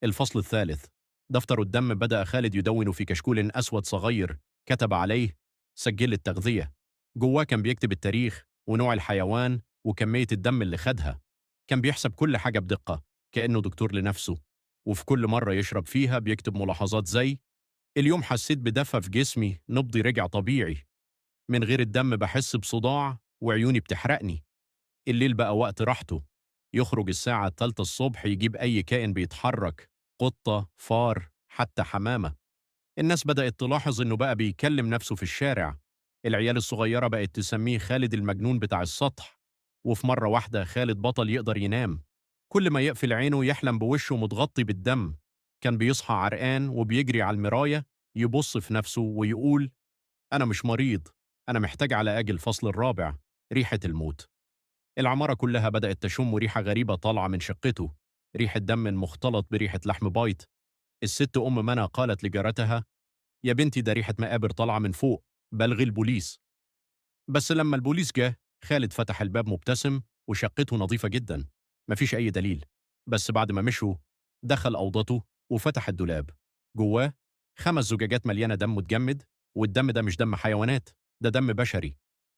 الفصل الثالث. دفتر الدم بدأ خالد يدون في كشكول أسود صغير، كتب عليه: سجل التغذية. جواه كان بيكتب التاريخ ونوع الحيوان وكمية الدم اللي خدها. كان بيحسب كل حاجة بدقة، كأنه دكتور لنفسه. وفي كل مرة يشرب فيها بيكتب ملاحظات زي: اليوم حسيت بدفى في جسمي، نبضي رجع طبيعي. من غير الدم بحس بصداع وعيوني بتحرقني. الليل بقى وقت راحته. يخرج الساعة 3 الصبح يجيب أي كائن بيتحرك، قطة، فار، حتى حمامة. الناس بدأت تلاحظ إنه بقى بيكلم نفسه في الشارع. العيال الصغيرة بقت تسميه خالد المجنون بتاع السطح. وفي مرة واحدة خالد بطل يقدر ينام. كل ما يقفل عينه يحلم بوشه متغطي بالدم. كان بيصحى عرقان وبيجري على المراية، يبص في نفسه ويقول: أنا مش مريض، أنا محتاج على أجل الفصل الرابع. ريحة الموت. العمارة كلها بدأت تشم ريحة غريبة طالعة من شقته، ريحة دم مختلط بريحة لحم بايت. الست أم منى قالت لجارتها: يا بنتي ده ريحة مقابر طالعة من فوق، بلغي البوليس. بس لما البوليس جه، خالد فتح الباب مبتسم وشقته نظيفة جدا. مفيش أي دليل. بس بعد ما مشوا، دخل أوضته وفتح الدولاب. جواه 5 زجاجات مليانة دم متجمد. والدم ده مش دم حيوانات، ده دم بشري.